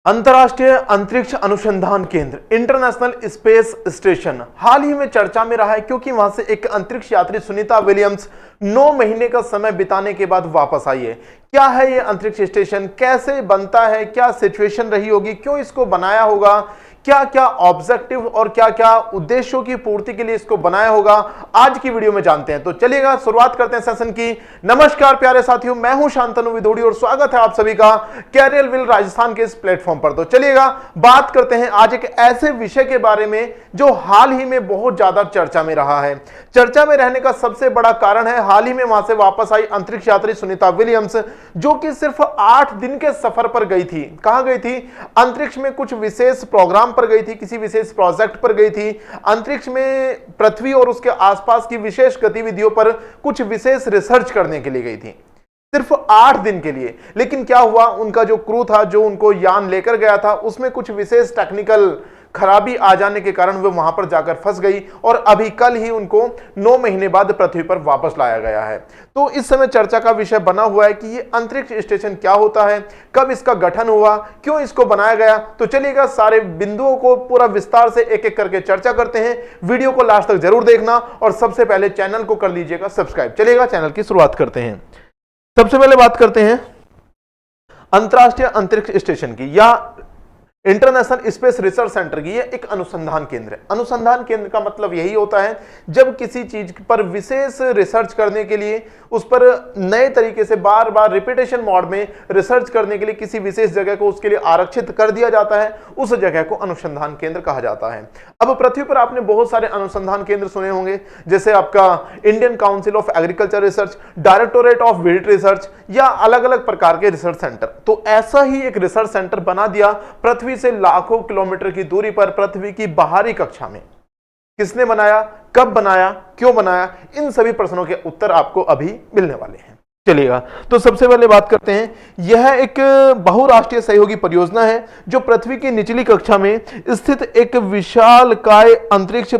अंतर्राष्ट्रीय अंतरिक्ष अनुसंधान केंद्र इंटरनेशनल स्पेस स्टेशन हाल ही में चर्चा में रहा है, क्योंकि वहां से एक अंतरिक्ष यात्री सुनीता विलियम्स 9 महीने का समय बिताने के बाद वापस आई है। क्या है ये अंतरिक्ष स्टेशन, कैसे बनता है, क्या सिचुएशन रही होगी, क्यों इसको बनाया होगा, क्या क्या ऑब्जेक्टिव और क्या क्या उद्देश्यों की पूर्ति के लिए इसको बनाया होगा, आज की वीडियो में जानते हैं। तो चलिएगा शुरुआत करते हैं सेशन की। नमस्कार प्यारे साथियों, मैं हूं शांतनु विदोड़ी और स्वागत है आप सभी का कैरियर विल राजस्थान के इस प्लेटफॉर्म पर। तो चलिएगा बात करते हैं आज एक ऐसे विषय के बारे में जो हाल ही में बहुत ज्यादा चर्चा में रहा है। चर्चा में रहने का सबसे बड़ा कारण है हाल ही में वहां से वापस आई अंतरिक्ष यात्री सुनीता विलियम्स, जो कि सिर्फ 8 दिन के सफर पर गई थी। कहां गई थी? अंतरिक्ष में कुछ विशेष प्रोग्राम पर गई थी, किसी विशेष प्रोजेक्ट पर गई थी। अंतरिक्ष में पृथ्वी और उसके आसपास की विशेष गतिविधियों पर कुछ विशेष रिसर्च करने के लिए गई थी, सिर्फ 8 दिन के लिए। लेकिन क्या हुआ, उनका जो क्रू था, जो उनको यान लेकर गया था, उसमें कुछ विशेष टेक्निकल खराबी आ जाने के कारण वो वहां पर जाकर फंस गई और अभी कल ही उनको 9 महीने बाद पृथ्वी पर वापस लाया गया है। तो इस समय चर्चा का विषय बना हुआ है कि ये अंतरिक्ष स्टेशन क्या होता है, कब इसका गठन हुआ, क्यों इसको बनाया गया। तो चलिएगा सारे बिंदुओं को पूरा विस्तार से एक एक करके चर्चा करते हैं। वीडियो को लास्ट तक जरूर देखना और सबसे पहले चैनल को कर लीजिएगा सब्सक्राइब। चलिएगा चैनल की शुरुआत करते हैं। सबसे पहले बात करते हैं अंतरराष्ट्रीय अंतरिक्ष स्टेशन की या इंटरनेशनल स्पेस रिसर्च सेंटर की। ये एक अनुसंधान केंद्र है। अनुसंधान केंद्र का मतलब यही होता है जब किसी चीज पर विशेष रिसर्च करने के लिए, उस पर नए तरीके से बार बार रिपीटेशन मोड में रिसर्च करने के लिए किसी विशेष जगह को उसके लिए आरक्षित कर दिया जाता है, उस जगह को अनुसंधान केंद्र कहा जाता है। अब पृथ्वी पर आपने बहुत सारे अनुसंधान केंद्र सुने होंगे, जैसे आपका Indian Council of Agriculture Research, Directorate of Weed Research या अलग अलग प्रकार के रिसर्च सेंटर। तो ऐसा ही एक रिसर्च सेंटर बना दिया पृथ्वी से लाखों किलोमीटर की दूरी पर, पृथ्वी की बाहरी कक्षा में। किसने बनाया, कब बनाया, क्यों बनाया, इन सभी प्रश्नों के उत्तर आपको अभी मिलने वाले हैं। चलिएगा तो सबसे पहले बात करते हैं, यह एक बहुराष्ट्रीय सहयोगी परियोजना है जो पृथ्वी की निचली कक्षा में स्थित एक विशालकाय अंतरिक्ष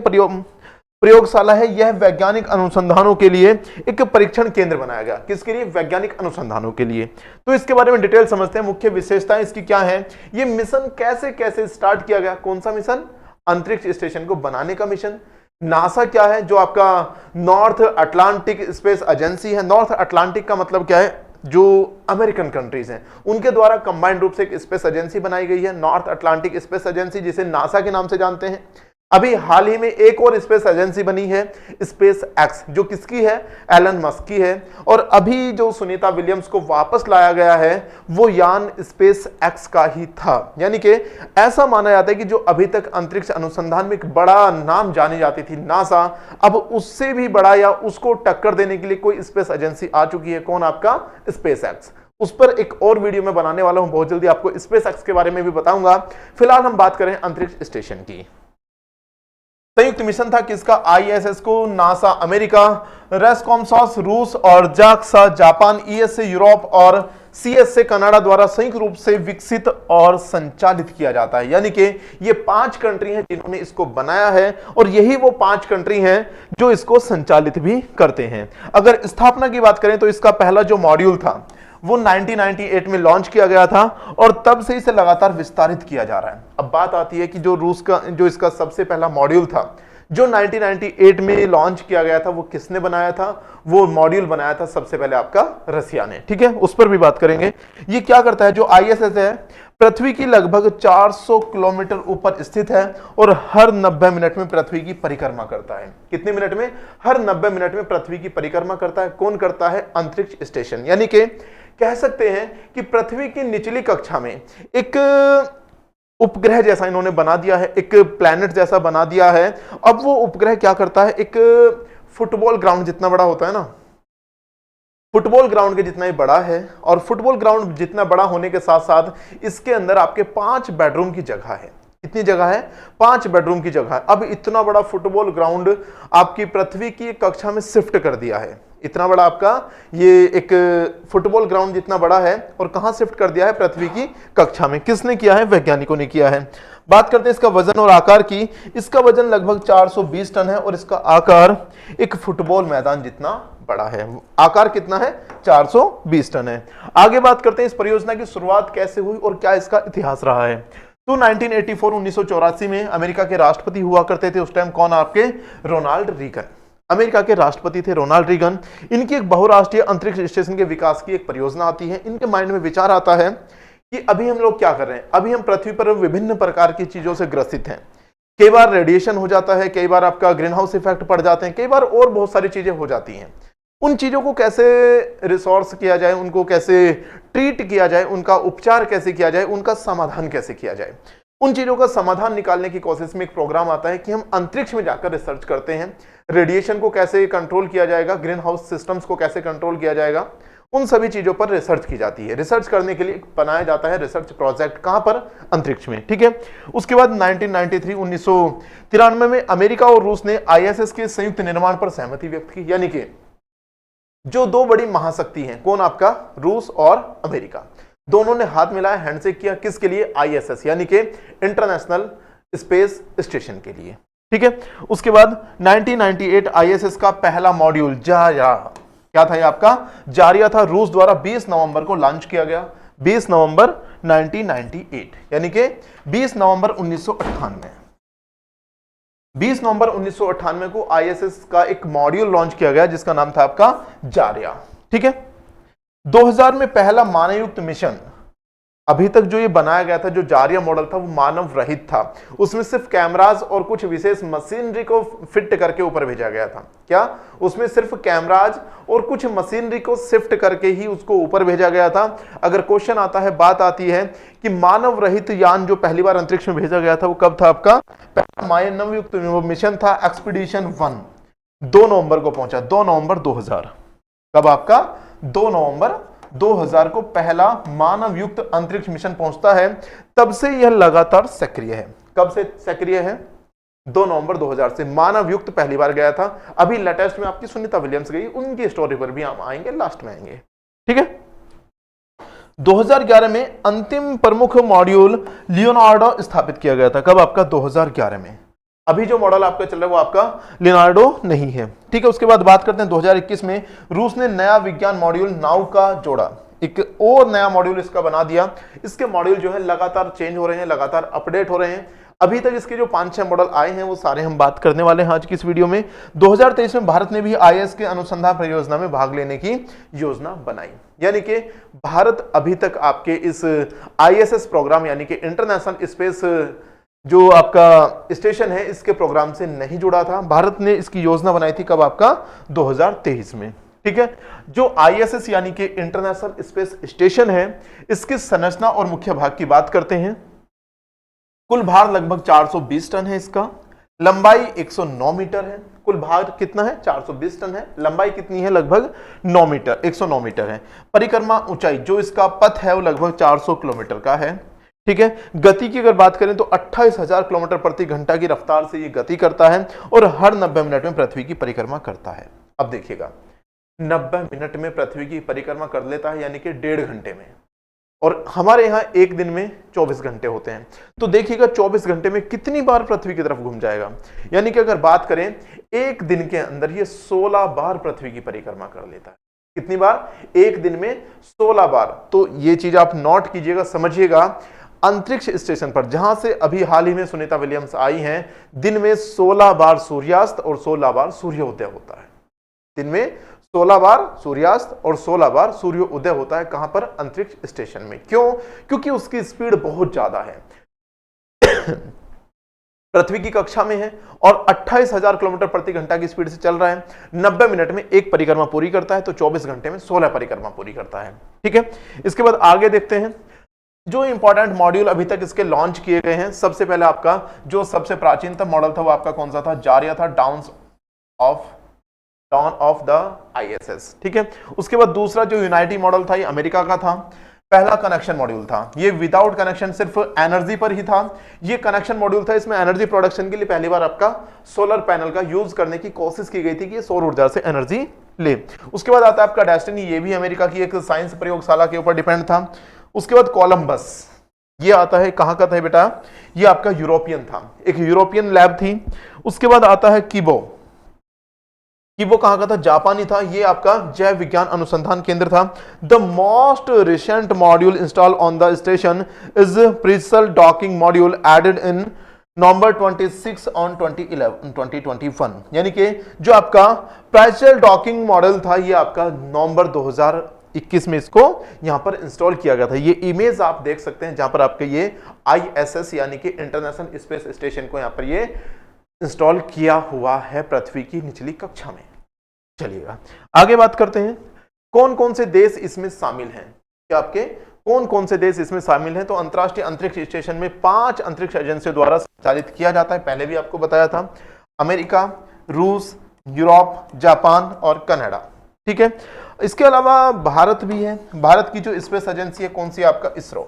प्रयोगशाला है। यह वैज्ञानिक अनुसंधानों के लिए एक परीक्षण केंद्र बनाया गया। किसके लिए? वैज्ञानिक अनुसंधानों के लिए। तो इसके बारे में डिटेल समझते हैं, मुख्य विशेषताएं इसकी क्या है, ये मिशन कैसे कैसे स्टार्ट किया गया। कौन सा मिशन? अंतरिक्ष स्टेशन को बनाने का मिशन। नासा क्या है? जो आपका नॉर्थ अटलांटिक स्पेस एजेंसी है। नॉर्थ अटलांटिक का मतलब क्या है? जो अमेरिकन कंट्रीज हैं उनके द्वारा कंबाइंड रूप से एक स्पेस एजेंसी बनाई गई है, नॉर्थ अटलांटिक स्पेस एजेंसी, जिसे नासा के नाम से जानते हैं। अभी हाल ही में एक और स्पेस एजेंसी बनी है, स्पेस एक्स, जो किसकी है? एलन मस्क की है। और अभी जो सुनीता विलियम्स को वापस लाया गया है वो यान स्पेस एक्स का ही था। यानी कि ऐसा माना जाता है कि जो अभी तक अंतरिक्ष अनुसंधान में एक बड़ा नाम जानी जाती थी नासा, अब उससे भी बड़ा या उसको टक्कर देने के लिए कोई स्पेस एजेंसी आ चुकी है। कौन? आपका स्पेस एक्स। उस पर एक और वीडियो में बनाने वाला हूं, बहुत जल्दी आपको स्पेस एक्स के बारे में भी बताऊंगा। फिलहाल हम बात करें अंतरिक्ष स्टेशन की। संयुक्त मिशन था किसका? आईएसएस को नासा अमेरिका, रेस्कॉमसॉस रूस और जाक्सा जापान, ईएसए यूरोप और सीएसए कनाडा द्वारा संयुक्त रूप से विकसित और संचालित किया जाता है। यानी कि ये 5 कंट्री हैं जिन्होंने इसको बनाया है और यही वो 5 कंट्री हैं जो इसको संचालित भी करते हैं। अगर स्थापना की बात करें तो इसका पहला जो मॉड्यूल था वो 1998 में लॉन्च किया गया था और तब से इसे लगातार विस्तारित किया जा रहा है। अब बात आती है कि जो इसका सबसे पहला मॉड्यूल था जो 1998 में लॉन्च किया गया था, वो किसने बनाया था? वो मॉड्यूल बनाया था सबसे पहले आपका रसिया ने। ठीक है, उस पर भी बात करेंगे। ये क्या करता है? जो आईएसएस है पृथ्वी की लगभग 400 किलोमीटर ऊपर स्थित है और हर 90 मिनट में पृथ्वी की परिक्रमा करता है। कितने मिनट में? हर 90 मिनट में पृथ्वी की परिक्रमा करता है। कौन करता है? अंतरिक्ष स्टेशन। यानी कि कह सकते हैं कि पृथ्वी की निचली कक्षा में एक उपग्रह जैसा इन्होंने बना दिया है, एक प्लैनेट जैसा बना दिया है। अब वो उपग्रह क्या करता है? एक फुटबॉल ग्राउंड जितना बड़ा होता है ना, फुटबॉल ग्राउंड के जितना ही बड़ा है। और फुटबॉल ग्राउंड जितना बड़ा होने के साथ साथ इसके अंदर आपके 5 बेडरूम की जगह है। कितनी जगह है? 5 बेडरूम की जगह है। अब इतना बड़ा फुटबॉल ग्राउंड आपकी पृथ्वी की कक्षा में शिफ्ट कर दिया है। इतना बड़ा आपका ये एक फुटबॉल ग्राउंड जितना बड़ा है और कहां शिफ्ट कर दिया है? पृथ्वी की कक्षा में। किसने किया है? वैज्ञानिकों ने किया है। बात करते हैं इसका वजन और आकार की। इसका वजन लगभग 420 टन है और इसका आकार एक फुटबॉल मैदान जितना बड़ा है। आकार कितना है? 420 टन है। आगे बात करते हैं इस परियोजना की शुरुआत कैसे हुई और क्या इसका इतिहास रहा है। तो 1984 में अमेरिका के राष्ट्रपति हुआ करते थे उस टाइम। कौन? आपके रोनाल्ड रीगन, अमेरिका के राष्ट्रपति थे रोनाल्ड रीगन। इनकी एक बहुराष्ट्रीय अंतरिक्ष स्टेशन के विकास की एक परियोजना आती है। इनके माइंड में विचार आता है कि अभी हम लोग क्या कर रहे हैं, अभी हम पृथ्वी पर विभिन्न प्रकार की चीजों से ग्रसित हैं। कई बार रेडिएशन हो जाता है, कई बार आपका ग्रीन हाउस इफेक्ट पड़ जाते हैं, कई बार और बहुत सारी चीजें हो जाती हैं। उन चीजों को कैसे रिसोर्स किया जाए, उनको कैसे ट्रीट किया जाए, उनका उपचार कैसे किया जाए, उनका समाधान कैसे किया जाए, उन चीजों का समाधान निकालने की कोशिश में एक प्रोग्राम आता है कि हम अंतरिक्ष में जाकर रिसर्च करते हैं। रेडिएशन को कैसे कंट्रोल किया जाएगा, ग्रीन हाउस सिस्टम्स को कैसे कंट्रोल किया जाएया, उन सभी चीजों पर रिसर्च की जाती है। रिसर्च करने के लिए बनाया जाता है रिसर्च प्रोजेक्ट। कहां पर? अंतरिक्ष में। ठीक है। उसके बाद 1993 में अमेरिका और रूस ने आईएसएस के संयुक्त निर्माण पर सहमति व्यक्त की। यानी कि जो दो बड़ी महाशक्ति हैं, कौन? आपका रूस और अमेरिका, दोनों ने हाथ मिलाया, हैंडशेक किया। किसके लिए? आईएसएस यानी कि इंटरनेशनल स्पेस स्टेशन के लिए। ठीक है। उसके बाद 1998 आईएसएस का पहला मॉड्यूल जारिया, क्या था ये आपका? जारिया था, रूस द्वारा 20 नवंबर को लॉन्च किया गया। 20 नवंबर 1998 यानी कि 20 नवंबर 1998। 20 नवंबर 1998 को आईएसएस का एक मॉड्यूल लॉन्च किया गया जिसका नाम था आपका जारिया। ठीक है। 2000 में पहला मानवयुक्त मिशन, अभी तक जो ये बनाया गया था, जो जारिया मॉडल था, वो मानव रहित था। उसमें सिर्फ कैमराज और कुछ विशेष मशीनरी को फिट करके ऊपर भेजा गया था। क्या? उसमें सिर्फ कैमराज और कुछ मशीनरी को शिफ्ट करके ही उसको ऊपर भेजा गया था। अगर क्वेश्चन आता है, बात आती है कि मानव रहित यान जो पहली बार अंतरिक्ष में भेजा गया था वो कब था? आपका पहला मानवयुक्त मिशन था एक्सपीडिशन 1, 2 नवंबर को पहुंचा। 2 नवंबर 2000। कब? आपका 2 नवंबर 2000 को पहला मानव युक्त अंतरिक्ष मिशन पहुंचता है। तब से यह लगातार सक्रिय है। कब से सक्रिय है? 2 नवंबर 2000 से मानव युक्त पहली बार गया था। अभी लेटेस्ट में आपकी सुनीता विलियम्स गई, उनकी स्टोरी पर भी हम आएंगे, लास्ट में आएंगे। ठीक है। 2011 में अंतिम प्रमुख मॉड्यूल लियोनार्डो स्थापित किया गया था। कब? आपका 2011 में। अभी जो मॉडल आपका चल रहा है वो आपका लियोनार्डो नहीं है। ठीक है। उसके बाद बात करते हैं 2021 में रूस ने नया विज्ञान मॉड्यूल नाउका जोड़ा। एक और नया मॉड्यूल इसका बना दिया। इसके मॉड्यूल जो है लगातार चेंज हो रहे हैं, लगातार अपडेट हो रहे हैं। अभी तक इसके जो 5-6 मॉडल आए हैं वो सारे हम बात करने वाले हैं आज की इस वीडियो में। 2023 में भारत ने भी आईएस के अनुसंधान परियोजना में भाग लेने की योजना बनाई। यानी कि भारत अभी तक आपके इस आईएसएस प्रोग्राम यानी कि इंटरनेशनल स्पेस जो आपका स्टेशन है इसके प्रोग्राम से नहीं जुड़ा था। भारत ने इसकी योजना बनाई थी। कब? आपका 2023 में। ठीक है। जो आईएसएस यानी कि इंटरनेशनल स्पेस स्टेशन है, इसकी संरचना और मुख्य भाग की बात करते हैं। कुल भार लगभग 420 टन है। इसका लंबाई 109 मीटर है। कुल भार कितना है? 420 टन है। लंबाई कितनी है? लगभग 9 मीटर, 109 मीटर है। परिक्रमा ऊंचाई जो इसका पथ है वो लगभग 400 किलोमीटर का है। ठीक है। गति की अगर बात करें तो 28,000 किलोमीटर प्रति घंटा की रफ्तार से ये गति करता है और हर 90 मिनट में पृथ्वी की परिक्रमा करता है। अब देखिएगा, 90 मिनट में पृथ्वी की परिक्रमा कर लेता है यानी कि 1.5 घंटे में, और हमारे यहाँ एक दिन में 24 घंटे होते हैं। तो देखिएगा 24 घंटे में कितनी बार पृथ्वी की तरफ घूम जाएगा। यानी कि अगर बात करें एक दिन के अंदर ये 16 बार पृथ्वी की परिक्रमा कर लेता है। कितनी बार? एक दिन में 16 बार। तो ये चीज आप नोट कीजिएगा, समझिएगा। अंतरिक्ष स्टेशन पर जहां से अभी हाल ही में सुनीता विलियम्स आई हैं, दिन में 16 बार सूर्यास्त और 16 बार सूर्योदय होता है। दिन में 16 बार सूर्यास्त और 16 बार सूर्योदय होता है। कहां पर? अंतरिक्ष स्टेशन में। क्यों? क्योंकि उसकी स्पीड बहुत ज्यादा है। पृथ्वी की कक्षा में है और 28,000 किलोमीटर प्रति घंटा की स्पीड से चल रहा है। 90 मिनट में एक परिक्रमा पूरी करता है, तो 24 घंटे में 16 परिक्रमा पूरी करता है। ठीक है। इसके बाद आगे देखते हैं जो इंपॉर्टेंट मॉड्यूल अभी तक इसके लॉन्च किए गए हैं। सबसे पहले आपका जो सबसे प्राचीनतम मॉडल था वो आपका कौन सा था? जारिया था, डाउन ऑफ द आईएसएस। ठीक है। उसके बाद दूसरा जो यूनाइटी मॉडल था ये अमेरिका का था। पहला कनेक्शन मॉड्यूल था। ये विदाउट कनेक्शन सिर्फ एनर्जी पर ही था। ये कनेक्शन मॉड्यूल था, इसमें एनर्जी प्रोडक्शन के लिए पहली बार आपका सोलर पैनल का यूज करने की कोशिश की गई थी कि ये सौर ऊर्जा से एनर्जी ले। उसके बाद आता है आपका डेस्टिनी, ये भी अमेरिका की एक साइंस प्रयोगशाला के ऊपर डिपेंड था। उसके बाद कोलंबस, ये आता है कहां का था बेटा, ये आपका यूरोपियन था, एक यूरोपियन लैब थी। उसके बाद आता है कीबो, कीबो कहां का था, जापानी था। ये आपका जैव विज्ञान अनुसंधान केंद्र था। The most recent module install on the station is Prichal docking module added in November 26 on 2021, यानी कि जो आपका प्रिसल डॉकिंग मॉडल था ये आपका नवंबर 2021 में इसको यहां पर इंस्टॉल किया गया था। ये इमेज आप देख सकते हैं जहां पर आपके ये ISS यानी कि इंटरनेशनल स्पेस स्टेशन को यहां पर ये इंस्टॉल किया हुआ है पृथ्वी की निचली कक्षा में। चलिएगा आगे बात करते हैं, कौन कौन से देश इसमें शामिल हैं, क्या आपके कौन कौन से देश इसमें शामिल हैं। तो अंतरराष्ट्रीय अंतरिक्ष स्टेशन में 5 अंतरिक्ष एजेंसियों द्वारा संचालित किया जाता है, पहले भी आपको बताया था। अमेरिका, रूस, यूरोप, जापान और कनाडा, ठीक है। इसके अलावा भारत भी है। भारत की जो स्पेस एजेंसी है कौन सी, आपका इसरो,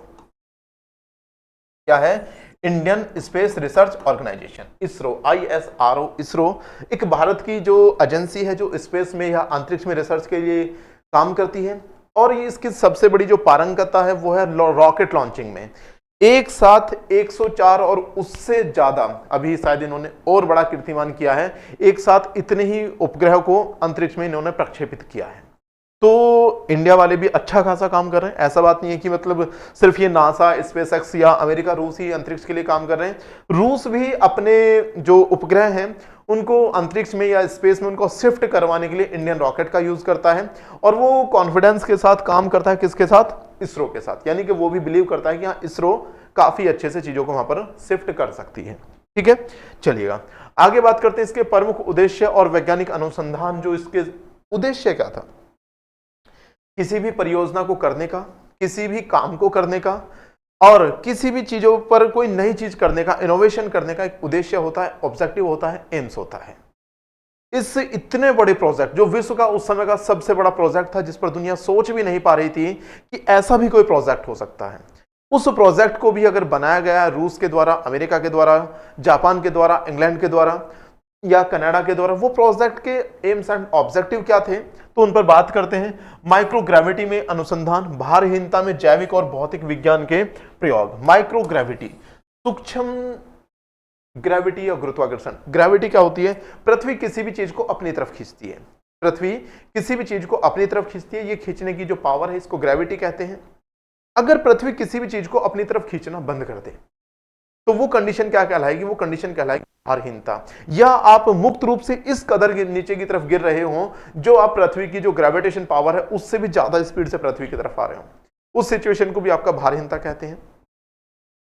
क्या है, Indian Space Research Organisation, ISRO, ISRO, ISRO एक भारत की जो एजेंसी है जो स्पेस में या अंतरिक्ष में रिसर्च के लिए काम करती है। और ये इसकी सबसे बड़ी जो पारंगतता है वो है रॉकेट लॉन्चिंग में। एक साथ 104 और उससे ज्यादा, अभी शायद इन्होंने और बड़ा कीर्तिमान किया है, एक साथ इतने ही उपग्रह को अंतरिक्ष में इन्होंने प्रक्षेपित किया है। तो इंडिया वाले भी अच्छा खासा काम कर रहे हैं, ऐसा बात नहीं है कि मतलब सिर्फ ये नासा, स्पेसएक्स या अमेरिका, रूस ही अंतरिक्ष के लिए काम कर रहे हैं। रूस भी अपने जो उपग्रह हैं उनको अंतरिक्ष में या स्पेस में उनको शिफ्ट करवाने के लिए इंडियन रॉकेट का यूज करता है। और वो कॉन्फिडेंस के साथ काम करता है, किसके साथ, इसरो के साथ, यानी कि वो भी बिलीव करता है कि हाँ इसरो काफी अच्छे से चीजों को वहां पर शिफ्ट कर सकती है, ठीक है। चलिएगा आगे बात करते हैं इसके प्रमुख उद्देश्य और वैज्ञानिक अनुसंधान। जो इसके उद्देश्य क्या था, किसी भी परियोजना को करने का, किसी भी काम को करने का और किसी भी चीजों पर कोई नई चीज करने का, इनोवेशन करने का एक उद्देश्य होता है, ऑब्जेक्टिव होता है, एम्स होता है। इस इतने बड़े प्रोजेक्ट, जो विश्व का उस समय का सबसे बड़ा प्रोजेक्ट था जिस पर दुनिया सोच भी नहीं पा रही थी कि ऐसा भी कोई प्रोजेक्ट हो सकता है, उस प्रोजेक्ट को भी अगर बनाया गया रूस के द्वारा, अमेरिका के द्वारा, जापान के द्वारा, इंग्लैंड के द्वारा या कनाडा के द्वारा। वो प्रोजेक्ट के एम्स एंड ऑब्जेक्टिव क्या थे, तो उन पर बात करते हैं। माइक्रोग्रेविटी में अनुसंधान, भारहीनता में जैविक और भौतिक विज्ञान के प्रयोग। माइक्रोग्रेविटी, सूक्ष्म ग्रेविटी या गुरुत्वाकर्षण। ग्रेविटी क्या होती है, पृथ्वी किसी भी चीज को अपनी तरफ खींचती है, पृथ्वी किसी भी चीज को अपनी तरफ खींचती है, ये खींचने की जो पावर है इसको ग्रेविटी कहते हैं। अगर पृथ्वी किसी भी चीज को अपनी तरफ खींचना बंद कर दे तो वो कंडीशन क्या कहलाएगी, वो कंडीशन कहलाएगी भारहीनता। या आप मुक्त रूप से इस कदर नीचे की तरफ गिर रहे हो जो आप पृथ्वी की जो ग्रेविटेशन पावर है उससे भी ज्यादा स्पीड से पृथ्वी की तरफ आ रहे हो, उस सिचुएशन को भी आपका भारहीनता कहते हैं।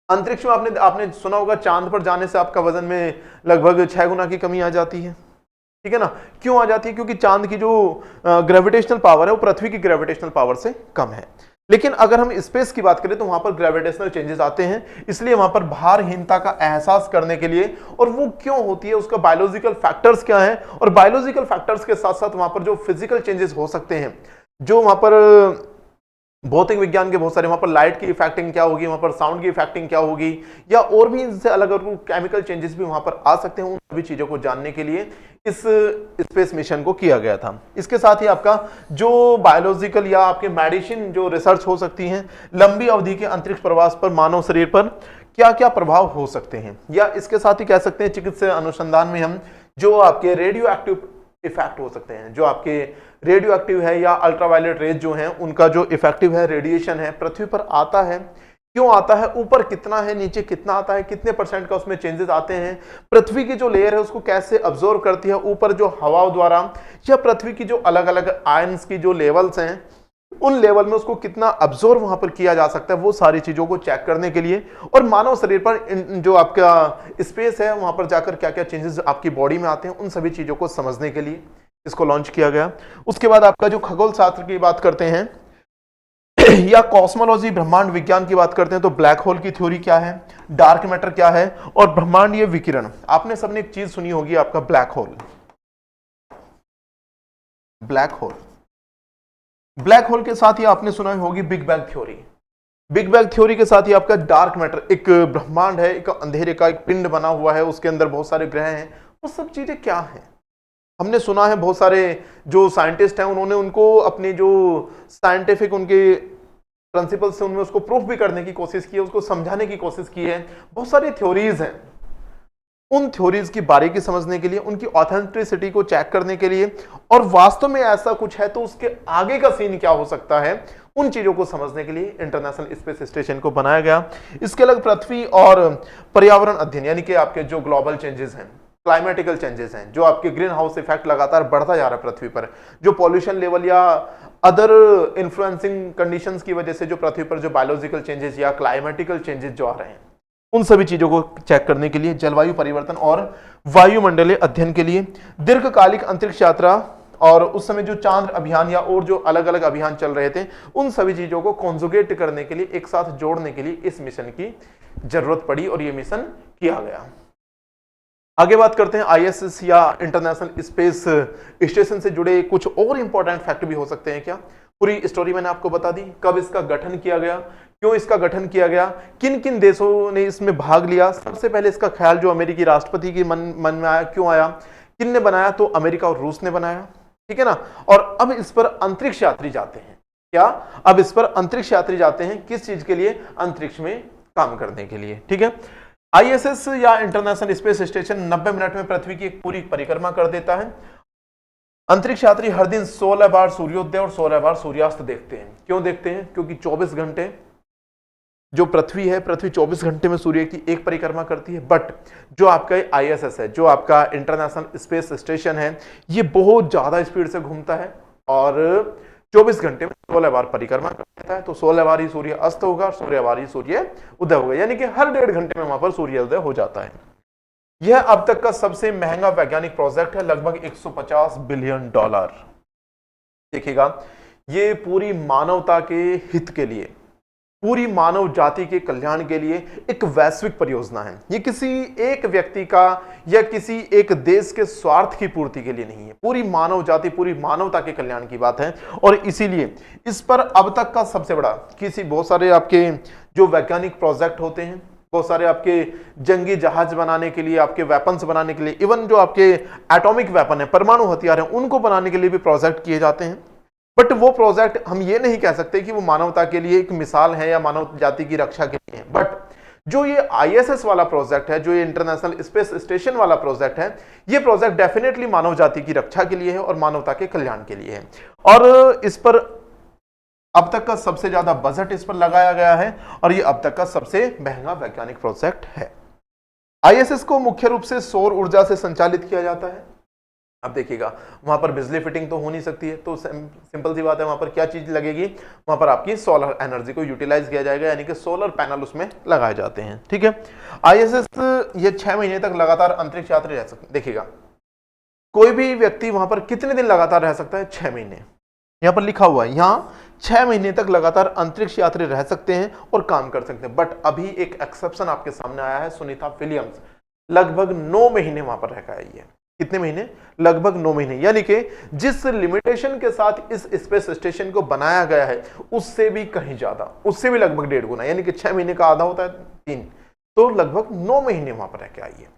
अंतरिक्ष में आपने सुना होगा चांद पर जाने से आपका वजन में लगभग 6 गुना की कमी आ जाती है, ठीक है ना। क्यों आ जाती है, क्योंकि चांद की जो ग्रेविटेशनल पावर है वो पृथ्वी की ग्रेविटेशनल पावर से कम है। लेकिन अगर हम स्पेस की बात करें तो वहां पर ग्रेविटेशनल चेंजेस आते हैं, इसलिए वहां पर भारहीनता का एहसास करने के लिए, और वो क्यों होती है, उसका बायोलॉजिकल फैक्टर्स क्या है, और बायोलॉजिकल फैक्टर्स के साथ साथ वहां पर जो फिजिकल चेंजेस हो सकते हैं, जो वहां पर भौतिक विज्ञान के बहुत सारे, वहां पर लाइट की इफेक्टिंग क्या होगी, वहां पर साउंड की इफेक्टिंग क्या होगी, या और भी इनसे अलग अलग केमिकल चेंजेस भी वहां पर आ सकते हैं। उन सभी चीजों को जानने के लिए इस स्पेस मिशन को किया गया था। इसके साथ ही आपका जो बायोलॉजिकल या आपके मेडिसिन जो रिसर्च हो सकती हैं, लंबी अवधि के अंतरिक्ष प्रवास पर मानव शरीर पर क्या क्या प्रभाव हो सकते हैं, या इसके साथ ही कह सकते हैं चिकित्सा अनुसंधान में हम जो आपके रेडियो एक्टिव इफेक्ट हो सकते हैं, जो आपके रेडियो एक्टिव है या अल्ट्रावायलेट रेज जो हैं उनका जो इफेक्टिव है रेडिएशन है पृथ्वी पर आता है, क्यों आता है, ऊपर कितना है, नीचे कितना आता है, कितने परसेंट का उसमें चेंजेस आते हैं, पृथ्वी की जो लेयर है उसको कैसे अब्जॉर्व करती है ऊपर जो हवाओं द्वारा, या पृथ्वी की जो अलग अलग आयंस की जो लेवल्स हैं उन लेवल में उसको कितना अब्जॉर्व वहां पर किया जा सकता है, वो सारी चीजों को चेक करने के लिए, और मानव शरीर पर जो आपका स्पेस है वहां पर जाकर क्या क्या चेंजेस आपकी बॉडी में आते हैं उन सभी चीजों को समझने के लिए इसको लॉन्च किया गया। उसके बाद आपका जो खगोल शास्त्र की बात करते हैं या कॉस्मोलॉजी ब्रह्मांड विज्ञान की बात करते हैं तो ब्लैक होल की थ्योरी क्या है, डार्क मैटर क्या है, और ब्रह्मांडीय विकिरण। आपने सबने एक चीज सुनी होगी, आपका black hole. Black hole, black hole के साथ ही आपने सुना होगी big bang theory. Big bang theory के साथ ही आपका डार्क मैटर, एक ब्रह्मांड है, एक अंधेरे का एक पिंड बना हुआ है, उसके अंदर बहुत सारे ग्रह हैं, वो सब चीजें क्या हैं? हमने सुना है बहुत सारे जो साइंटिस्ट हैं उन्होंने उनको अपनी जो साइंटिफिक उनके प्रिंसिपल से उनमें उसको प्रूफ भी करने की कोशिश की है, उसको समझाने की कोशिश की है। बहुत सारी थ्योरीज हैं। उन थ्योरीज की बारीकी समझने के लिए, उनकी ऑथेंटिसिटी को चेक करने के लिए, और वास्तव में ऐसा कुछ है तो उसके आगे का सीन क्या हो सकता है, उन चीजों को समझने के लिए इंटरनेशनल स्पेस स्टेशन को बनाया गया। इसके अलग पृथ्वी और पर्यावरण अध्ययन, यानी कि आपके जो ग्लोबल चेंजेस हैं, क्लाइमेटिकल चेंजेस हैं, जो आपके ग्रीन हाउस इफेक्ट लगातार बढ़ता जा रहा है पृथ्वी पर, जो पॉल्यूशन लेवल या अदर इन्फ्लुएंसिंग कंडीशंस की वजह से जो पृथ्वी पर जो बायोलॉजिकल चेंजेस या क्लाइमेटिकल चेंजेस जो आ रहे हैं, उन सभी चीजों को चेक करने के लिए, जलवायु परिवर्तन और वायुमंडलीय अध्ययन के लिए, दीर्घकालिक अंतरिक्ष यात्रा और उस समय जो चांद्र अभियान या और जो अलग अलग अभियान चल रहे थे, उन सभी चीजों को कॉन्जुगेट करने के लिए, एक साथ जोड़ने के लिए इस मिशन की जरूरत पड़ी और यह मिशन किया गया। आगे बात करते हैं आईएसएस या इंटरनेशनल स्पेस स्टेशन से जुड़े कुछ और इंपॉर्टेंट फैक्ट भी हो सकते हैं क्या। पूरी स्टोरी मैंने आपको बता दी, कब इसका गठन किया गया, क्यों इसका गठन किया गया, किन किन देशों ने इसमें भाग लिया। सबसे पहले इसका ख्याल जो अमेरिकी राष्ट्रपति के मन में आया, क्यों आया, किन ने बनाया, तो अमेरिका और रूस ने बनाया, ठीक है ना। और अब इस पर अंतरिक्ष यात्री जाते हैं, क्या अब इस पर अंतरिक्ष यात्री जाते हैं, किस चीज के लिए, अंतरिक्ष में काम करने के लिए, ठीक है। आईएसएस या इंटरनेशनल स्पेस स्टेशन 90 मिनट में पृथ्वी की एक पूरी परिक्रमा कर देता है। अंतरिक्ष यात्री हर दिन 16 बार सूर्योदय और 16 बार सूर्यास्त देखते हैं। क्यों देखते हैं, क्योंकि 24 घंटे जो पृथ्वी है, पृथ्वी 24 घंटे में सूर्य की एक परिक्रमा करती है। बट जो आपका आईएसएस है, जो आपका इंटरनेशनल स्पेस स्टेशन है, ये बहुत ज्यादा स्पीड से घूमता है और 24 घंटे में 16 बार परिक्रमा कर देता है। तो 16 बार ही सूर्य अस्त होगा, 16 बार ही सूर्य उदय होगा, यानी कि हर 1.5 घंटे में वहां पर सूर्य उदय हो जाता है। यह अब तक का सबसे महंगा वैज्ञानिक प्रोजेक्ट है, लगभग $150 बिलियन। देखिएगा, ये पूरी मानवता के हित के लिए, पूरी मानव जाति के कल्याण के लिए एक वैश्विक परियोजना है। ये किसी एक व्यक्ति का या किसी एक देश के स्वार्थ की पूर्ति के लिए नहीं है, पूरी मानव जाति, पूरी मानवता के कल्याण की बात है। और इसीलिए इस पर अब तक का सबसे बड़ा, बहुत सारे आपके जो वैज्ञानिक प्रोजेक्ट होते हैं, बहुत सारे आपके जंगी जहाज बनाने के लिए, आपके वेपन्स बनाने के लिए, इवन जो आपके एटॉमिक वेपन है, परमाणु हथियार है, उनको बनाने के लिए भी प्रोजेक्ट किए जाते हैं। बट वो प्रोजेक्ट हम ये नहीं कह सकते कि वो मानवता के लिए एक मिसाल है या मानव जाति की रक्षा के लिए। बट जो ये आईएसएस वाला प्रोजेक्ट है, जो ये इंटरनेशनल स्पेस स्टेशन वाला प्रोजेक्ट है, ये प्रोजेक्ट डेफिनेटली मानव जाति की रक्षा के लिए है और मानवता के कल्याण के लिए है। और इस पर अब तक का सबसे ज्यादा बजट इस पर लगाया गया है और ये अब तक का सबसे महंगा वैज्ञानिक प्रोजेक्ट है। आईएसएस को मुख्य रूप से सौर ऊर्जा से संचालित किया जाता है। अब देखिएगा, वहां पर बिजली फिटिंग तो हो नहीं सकती है, तो सिंपल सी बात है, वहां पर क्या चीज लगेगी, वहां पर आपकी सोलर एनर्जी को यूटिलाइज किया जाएगा, यानी कि सोलर पैनल उसमें लगाए जाते हैं, ठीक है। आईएसएस ये 6 महीने तक लगातार अंतरिक्ष यात्री रह सकते हैं। देखिएगा, कोई भी व्यक्ति वहां पर कितने दिन लगातार रह सकता है, 6 महीने। यहां पर लिखा हुआ है, यहाँ 6 महीने तक लगातार अंतरिक्ष यात्री रह सकते हैं और काम कर सकते हैं। बट अभी एक एक्सेप्शन आपके सामने आया है, सुनीता विलियम्स लगभग 9 महीने वहां पर रह गए। ये कितने महीने, लगभग 9 महीने, यानी कि जिस लिमिटेशन के साथ इस स्पेस स्टेशन को बनाया गया है उससे भी कहीं ज्यादा, उससे भी लगभग 1.5 गुना, यानी कि 6 महीने का आधा होता है 3, तो लगभग 9 महीने वहां पर रह के आई है।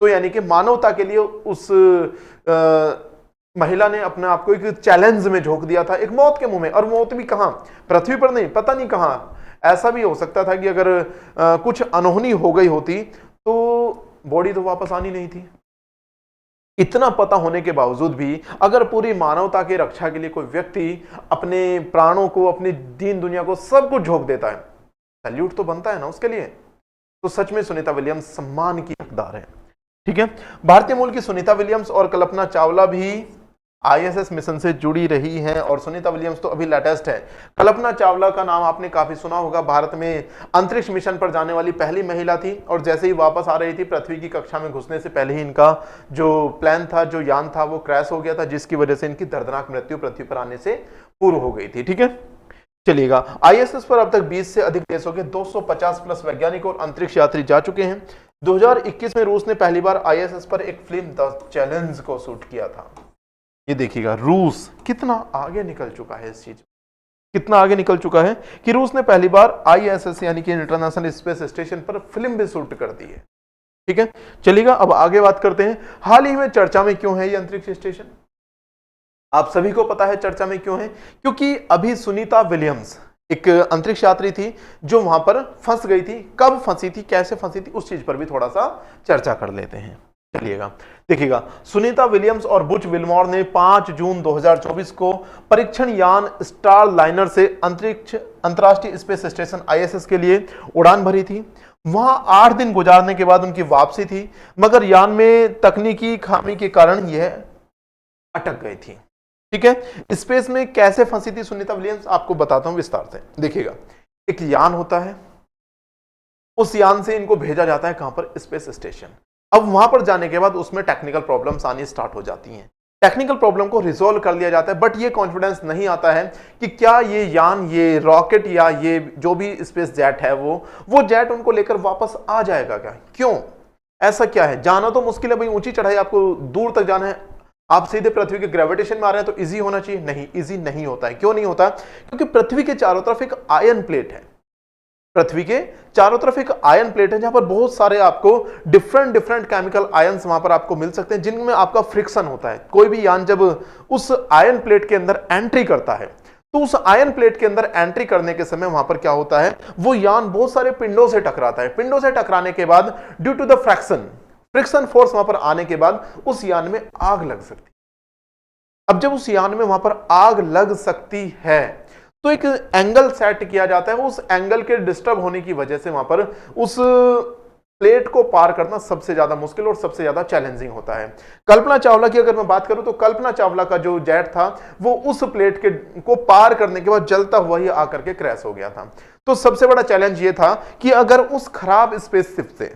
तो यानी कि मानवता के लिए उस महिला ने अपने आप को एक चैलेंज में झोंक दिया था, एक मौत के मुंह में। और मौत भी कहां, पृथ्वी पर नहीं, पता नहीं कहां। ऐसा भी हो सकता था कि अगर कुछ अनहोनी हो गई होती तो बॉडी तो वापस आनी नहीं थी। इतना पता होने के बावजूद भी अगर पूरी मानवता की रक्षा के लिए कोई व्यक्ति अपने प्राणों को, अपनी दीन दुनिया को, सब कुछ झोंक देता है, सैल्यूट तो बनता है ना उसके लिए। तो सच में सुनीता विलियम्स सम्मान की हकदार है, ठीक है। भारतीय मूल की सुनीता विलियम्स और कल्पना चावला भी आईएसएस मिशन से जुड़ी रही हैं और सुनीता विलियम्स तो अभी लेटेस्ट है। कल्पना चावला का नाम आपने काफी सुना होगा, भारत में अंतरिक्ष मिशन पर जाने वाली पहली महिला थी और जैसे ही वापस आ रही थी, पृथ्वी की कक्षा में घुसने से पहले ही इनका जो प्लान था, जो यान था, वो क्रैश हो गया था, जिसकी वजह से इनकी दर्दनाक मृत्यु पृथ्वी पर आने से पूर्व हो गई थी, ठीक है। चलिएगा, आईएसएस पर अब तक 20 से अधिक देशों के 250 प्लस वैज्ञानिक और अंतरिक्ष यात्री जा चुके हैं। 2021 में रूस ने पहली बार आईएसएस पर एक फिल्म द चैलेंज को शूट किया था। ये देखिएगा, रूस कितना आगे निकल चुका है इस चीज, कितना आगे निकल चुका है कि रूस ने पहली बार ISS यानी कि इंटरनेशनल स्पेस स्टेशन पर फिल्म भी शूट कर दी है। ठीक है, चलिएगा अब आगे बात करते हैं, हाल ही में चर्चा में क्यों है ये अंतरिक्ष स्टेशन। आप सभी को पता है चर्चा में क्यों है, क्योंकि अभी सुनीता विलियम्स एक अंतरिक्ष यात्री थी जो वहां पर फंस गई थी। कब फंसी थी, कैसे फंसी थी, उस चीज पर भी थोड़ा सा चर्चा कर लेते हैं। चलिएगा देखिएगा, सुनीता विलियम्स और बुच विल्मोर ने 5 जून 2024 को परीक्षण यान स्टार लाइनर से अंतर्राष्ट्रीय स्पेस स्टेशन ISS के लिए उड़ान भरी थी। वहां 8 दिन गुजारने के बाद उनकी वापसी थी, मगर यान में तकनीकी खामी के कारण यह अटक गई थी। ठीक है, स्पेस में कैसे फंसी थी सुनीता विलियम्स आपको बताता हूं विस्तार से। देखिएगा, एक यान होता है, उस यान से इनको भेजा जाता है कहां पर, स्पेस स्टेशन। अब वहां पर जाने के बाद उसमें टेक्निकल प्रॉब्लम्स आनी स्टार्ट हो जाती हैं। टेक्निकल प्रॉब्लम को रिजोल्व कर लिया जाता है, बट ये कॉन्फिडेंस नहीं आता है कि क्या ये यान, ये रॉकेट या ये जो भी स्पेस जेट है वो जेट उनको लेकर वापस आ जाएगा क्या। क्यों, ऐसा क्या है। जाना तो मुश्किल है भाई, ऊंची चढ़ाई, आपको दूर तक जाना है, आप सीधे पृथ्वी के ग्रेविटेशन में आ रहे हैं तो इजी होना चाहिए। नहीं, इजी नहीं होता है। क्यों नहीं होता, क्योंकि पृथ्वी के चारों तरफ एक आयन प्लेट है। पृथ्वी के चारों तरफ एक आयन प्लेट है जहां पर बहुत सारे आपको डिफरेंट केमिकल आयन्स वहां पर आपको मिल सकते हैं, जिनमें आपका फ्रिक्शन होता है। कोई भी यान जब उस आयन प्लेट के अंदर एंट्री करता है तो उस आयन प्लेट के अंदर एंट्री करने के समय वहां पर क्या होता है, वो यान बहुत सारे पिंडों से टकराता है। पिंडों से टकराने के बाद due to the friction force वहां पर आने के बाद उस यान में आग लग सकती है। अब जब उस यान में वहां पर आग लग सकती है तो एक एंगल सेट किया जाता है। उस एंगल के डिस्टर्ब होने की वजह से वहां पर उस प्लेट को पार करना सबसे ज्यादा मुश्किल और सबसे ज्यादा चैलेंजिंग होता है। कल्पना चावला की अगर मैं बात करूं तो कल्पना चावला का जो जेट था वो उस प्लेट को पार करने के बाद जलता हुआ ही आकर के क्रैश हो गया था। तो सबसे बड़ा चैलेंज ये था कि अगर उस खराब स्पेसशिप से,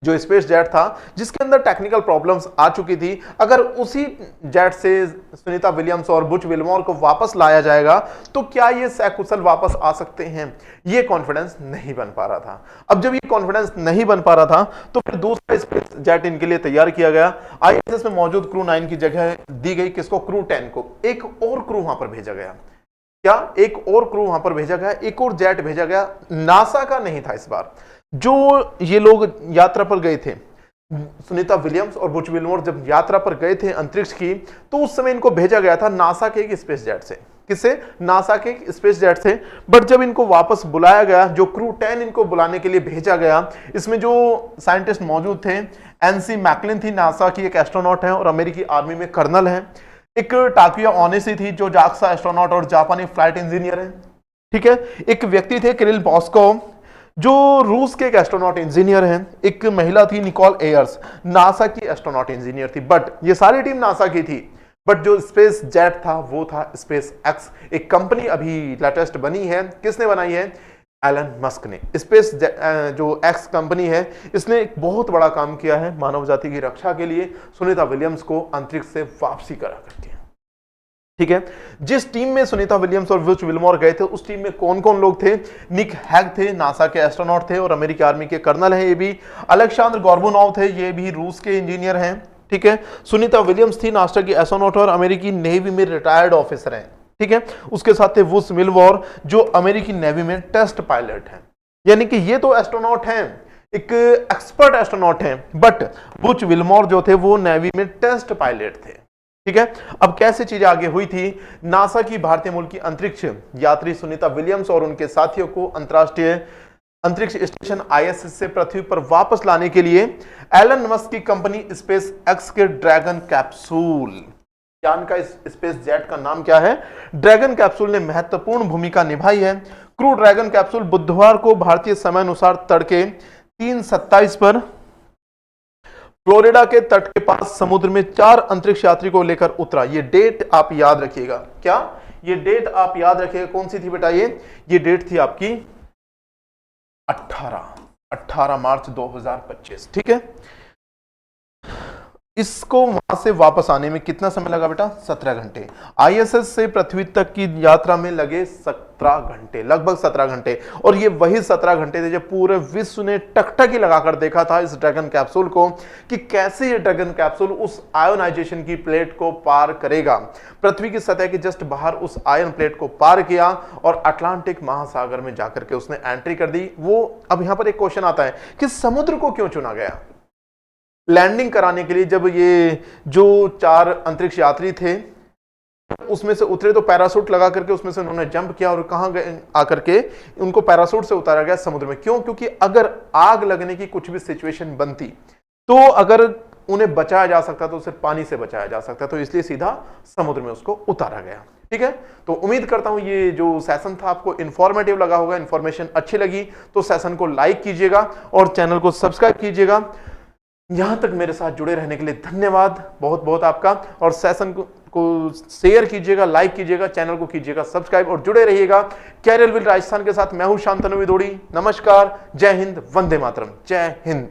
जो स्पेस जेट था जिसके अंदर टेक्निकल प्रॉब्लम्स आ चुकी थी, अगर उसी जेट से सुनीता विलियम्स और बुच विल्मोर को वापस लाया जाएगा तो क्या ये सकुशल वापस आ सकते हैं। ये कॉन्फिडेंस नहीं बन पा रहा था। अब जब ये कॉन्फिडेंस नहीं बन पा रहा था तो फिर दूसरा स्पेस जेट इनके लिए तैयार किया गया। ISS में मौजूद क्रू 9 की जगह दी गई किसको, क्रू 10 को। एक और क्रू वहां पर भेजा गया। क्या, एक और क्रू वहां पर भेजा गया, एक और जेट भेजा गया। नासा का नहीं था इस बार। जो ये लोग यात्रा पर गए थे, सुनीता विलियम्स और बुच विल्मोर जब यात्रा पर गए थे अंतरिक्ष की, तो उस समय इनको भेजा गया था नासा के एक स्पेस जेट से। किससे, नासा के एक स्पेस जेट से। बट जब इनको वापस बुलाया गया, जो क्रू 10 इनको बुलाने के लिए भेजा गया, इसमें जो साइंटिस्ट मौजूद थे, NC मैकलिन थी, नासा की एक एस्ट्रोनॉट है और अमेरिकी आर्मी में कर्नल है। एक टाकुया ओनेसी थी जो जाक्सा एस्ट्रोनॉट और जापानी फ्लाइट इंजीनियर है। ठीक है, एक व्यक्ति थे किरिल बॉस्कोव जो रूस के एक एस्ट्रोनॉट इंजीनियर हैं। एक महिला थी निकोल एयर्स, नासा की एस्ट्रोनॉट इंजीनियर थी। बट ये सारी टीम नासा की थी। बट जो स्पेस जेट था वो था स्पेस एक्स, एक कंपनी अभी लेटेस्ट बनी है। किसने बनाई है, एलन मस्क ने। स्पेस जो एक्स कंपनी है, इसने एक बहुत बड़ा काम किया है मानव जाति की रक्षा के लिए, सुनीता विलियम्स को अंतरिक्ष से वापसी करा करके। ठीक है, जिस टीम में सुनीता विलियम्स और बुच विल्मोर गए थे उस टीम में कौन कौन लोग थे, निक हैग थे, नासा के एस्ट्रोनॉट थे और अमेरिकी आर्मी के कर्नल हैं ये भी। अलेक्सांद्र गोर्बुनोव थे, ये भी रूस के इंजीनियर हैं। ठीक है, सुनीता विलियम्स थी नासा की एस्ट्रोनॉट और अमेरिकी नेवी में रिटायर्ड ऑफिसर हैं। ठीक है, उसके साथ थे बुच विल्मोर जो अमेरिकी नेवी में टेस्ट पायलट हैं। यानी कि ये तो एस्ट्रोनॉट हैं, एक एक्सपर्ट एस्ट्रोनॉट हैं, बट बुच विल्मोर जो थे वो नेवी में टेस्ट पायलट थे। ठीक है, अब कैसे चीजें आगे हुई थी, नासा की भारतीय मूल की अंतरिक्ष यात्री सुनीता विलियम्स और उनके साथियों को अंतरराष्ट्रीय अंतरिक्ष स्टेशन ISS से पृथ्वी पर वापस लाने के लिए एलन मस्क की कंपनी स्पेस एक्स के ड्रैगन कैप्सूल यान का, इस स्पेस जेट का नाम क्या है, ड्रैगन कैप्सूल ने महत्वपूर्ण भूमिका निभाई है। क्रू ड्रैगन कैप्सूल बुधवार को भारतीय समय अनुसार तड़के 3:27 पर फ्लोरिडा के तट के पास समुद्र में 4 अंतरिक्ष यात्री को लेकर उतरा। ये डेट आप याद रखिएगा। क्या, ये डेट आप याद रखिएगा। कौन सी थी बेटा, ये डेट थी आपकी 18 मार्च 2025। ठीक है, इसको वहां से वापस आने में कितना समय लगा बेटा? 17 घंटे। आईएसएस से पृथ्वी तक की यात्रा में लगे 17 घंटे, लगभग 17 घंटे। और ये वही 17 घंटे थे जब पूरे विश्व ने टकटकी लगाकर देखा था इस ड्रैगन कैप्सूल को कि कैसे ये ड्रैगन कैप्सूल उस आयोनाइजेशन की प्लेट को पार करेगा। पृथ्वी की सतह के जस्ट बाहर उस आयन प्लेट को पार किया और अटलांटिक महासागर में जाकर के उसने एंट्री कर दी। वो अब यहां पर एक क्वेश्चन आता है कि समुद्र को क्यों चुना गया लैंडिंग कराने के लिए? जब ये जो 4 अंतरिक्ष यात्री थे उसमें से उतरे तो पैरासूट लगा करके उसमें से उन्होंने जंप किया और कहां गए आकर के उनको पैरासूट से उतारा गया? समुद्र में। क्यों? क्योंकि अगर आग लगने की कुछ भी सिचुएशन बनती तो अगर उन्हें बचाया जा सकता तो सिर्फ पानी से बचाया जा सकता, तो इसलिए सीधा समुद्र में उसको उतारा गया। ठीक है, तो उम्मीद करता हूं ये जो सेशन था आपको इंफॉर्मेटिव लगा होगा, इंफॉर्मेशन अच्छी लगी तो सेशन को लाइक कीजिएगा और चैनल को सब्सक्राइब कीजिएगा। यहां तक मेरे साथ जुड़े रहने के लिए धन्यवाद बहुत बहुत आपका। और सेशन को शेयर कीजिएगा, लाइक कीजिएगा, चैनल को कीजिएगा सब्सक्राइब और जुड़े रहिएगा कैरियर विल राजस्थान के साथ। मैं हूं शांतनु विदोड़ी। नमस्कार, जय हिंद, वंदे मातरम, जय हिंद।